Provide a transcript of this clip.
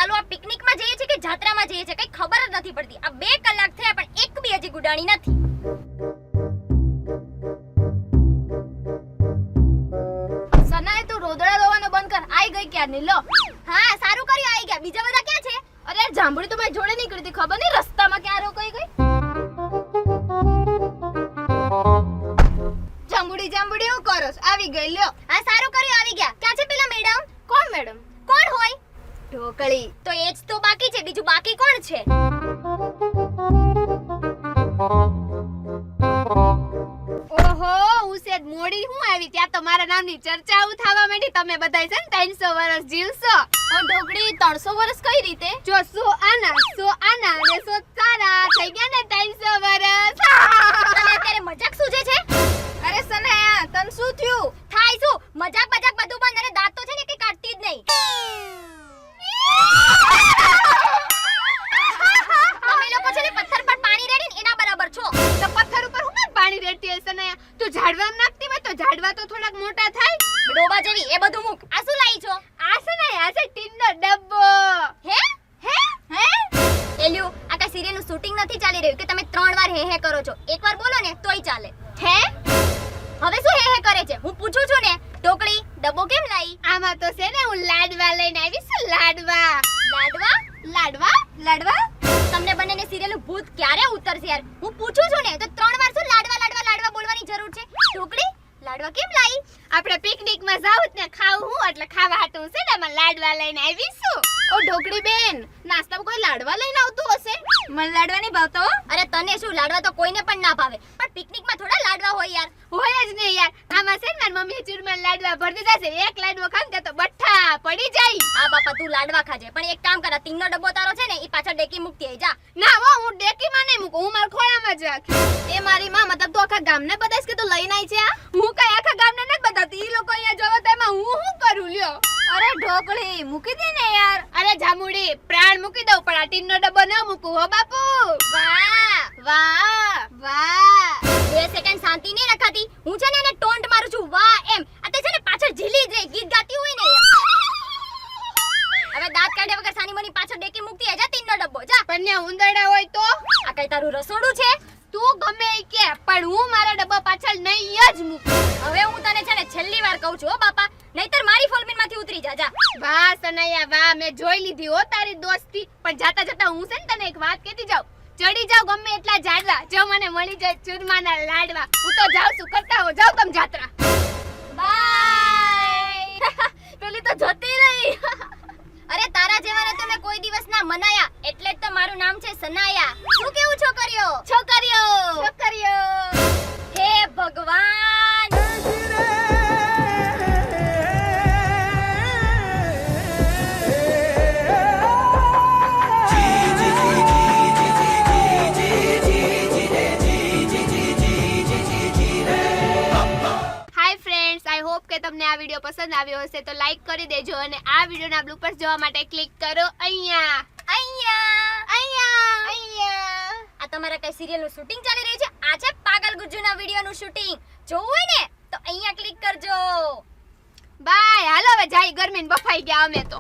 ચાલો આ પિકનિકમાં જઈએ છે કે જાત્રામાં જઈએ છે કઈ ખબર જ નથી પડતી. આ 2 કલાક થયા પણ એક બી હજી ગુડાણી નથી. સનાએ તું રોદડા રોવાનો બંધ કર. આઈ ગઈ ક્યારની લો. હા સારું કર્યું આવી ગયા. બીજા બધા ક્યાં છે? અરે જાંબુડી તો મારી જોડે નીકળી હતી, ખબર નહીં રસ્તામાં ક્યાં રોકાઈ ગઈ. જાંબુડી હું કરો છો? આવી ગઈ લ્યો. હા સારું કર્યું આવી ગયા. ક્યાં છે પેલા મેડમ? કોણ મેડમ? કોણ હોય? ઢોકળી. તો એ જ તો બાકી છે. બીજું બાકી કોણ છે? ઓહો ઉસેદ મોડી હું આવી ત્યાં તો મારા નામની ચર્ચા થવા માંડી. તમે બધાય છે ને 300 વર્ષ જીવશો. ઓ ઢોકળી 300 વર્ષ કઈ રીતે? જો સો આના અને સો સારા થઈ ગયા ને 300 વર્ષ. તને અત્યારે મજાક સૂજે છે? અરે સનાયા તને શું થયું? થાય શું? મજાક બધું બંધ. અને દાંત તો છે ને કે કાઢતી જ નહીં. તમે લોકો છે ને પથ્થર પર પાણી રેડીને એના બરાબર છો. તો પથ્થર ઉપર હું કેમ પાણી રેડતી હશે સનાયા? તું ઝાડવામાં નાખતી હોય તો ઝાડવા તો થોડાક મોટા થાય. ડોબા જેવી એ બધું મૂક. આ શું લાવી છો? આ સનાયા આ છે ટીનનો ડબ્બો. હે એલ્યુ આ કઈ સિરિયલ નું શૂટિંગ નથી ચાલી રહ્યું કે તમે 3 વાર હે કરો છો. એકવાર બોલો ને તોય ચાલે. હે હવે શું હે કરે છે? હું પૂછું છું ને. ઢોકળી ડબ્બો કેમ લાવી? આમાં તો છે ને હું લાડવા લઈને આવી છું. લાડવા. તમને બંનેને સિરિયલ નું ભૂત ક્યારે ઉતરશે યાર? હું પૂછું છું ને તો 3 વાર શું લાડવા બોલવાની જરૂર છે? ઢોકળી લાડવા કેમ લાવી? આપણે પિકનિક માં જાવું ને ખાવું હું એટલે ખાવા હાટું છે ને માં લાડવા લઈને આવી છું. ઓ ઢોકળી બેન નાસ્તામાં કોઈ લાડવા લઈને આવતું હશે? મને લાડવા નહીં ભાવતો. અરે તને શું લાડવા તો કોઈને પણ ના ભાવે. પણ પિકનિક માં થોડા લાડવા હોય યાર. હોય જ ને યાર. આમાં છે ને મારી મમ્મી ચૂરમા લાડવા ભરતી જશે. એક લાડવો ખાન કે તો બઠ્ઠા પડી જાય. આ બાપા તું લાડવા ખાજે પણ એક કામ કર. તીનનો ડબ્બો તારો છે ને ઈ પાછળ ડેકી મૂકતી આઈ જા. ના હું ડેકીમાં નહીં મૂકું. હું મારા ખોળામાં જ રાખી. એ મારી માં મતલબ તું આખા ગામને બતાઈશ કે તું લઈને આવી છે આ? હું કઈ આખા ગામને નથી બતાવતી. ઈ લોકો અહીંયા જોવે તો એમાં હું શું કરું લ્યો? અરે ઢોકળી મૂકી દે ને યાર. અરે જામુડી પ્રાણ મૂકી દઉં પણ આ ટીનનો ડબ્બો ન મૂકું હો બાપુ. વાહ 2 સેકન્ડ શાંતિ નહીં રખાતી. હું છે ને એને ટોન્ટ મારું છું. વાહ એમ. આ તે છે ને પાછળ ઝીલી જ ગીત ગાતી હોય ને એમ. હવે દાંત કાઢ્યા વગર સાની મની પાછળ ડેકી મૂકતી આઈ જા. તીનનો ડબ્બો જા. પણ ત્યાં ઉંદરડા હોય તો? આ કઈ તારું રસોડું છે? તું ગમે ઈ કે પણ હું મારા ડબ્બા પાછળ નહીં જ મૂકું. હવે હું તને છે ને છેલ્લી વાર કહું છું હો બાપા. નહીતર મારી ફોલબીનમાંથી ઉતરી જા. વાહ સનૈયા વાહ મેં જોઈ લીધી હો તારી દોસ્તી. પણ જાતા હું છે ને તને એક વાત કહેતી જાઉં. ચડી જાવ ગમે એટલા ઝાડવા જો મને મળી જાય ચૂરમાના લાડવા. હું તો જાઉં છું. કરતા હો જાવ તમ જાત્રા. બાય. પેલી તો જતી રહી. અરે તારા જેવાને તો મેં કોઈ દિવસ ના મનાયા. એટલે જ તો મારું નામ છે સનાયા. શું કેવું છોકરીઓ? હે ભગવાન. કે તમને આ વિડિયો પસંદ આવ્યો હશે તો લાઈક કરી દેજો અને આ વિડિયોના બ્લૂપર્સ જોવા માટે ક્લિક કરો અહીંયા. આ તમારા કઈ સિરિયલ નું શૂટિંગ ચાલી રહ્યું છે? આ છે પાગલ ગુજ્જુના વિડિયો નું શૂટિંગ. જોવું હોય ને તો અહીંયા ક્લિક કરજો. બાય. હાલો હવે જાય ગરમીને બફાઈ ગયા અમે તો.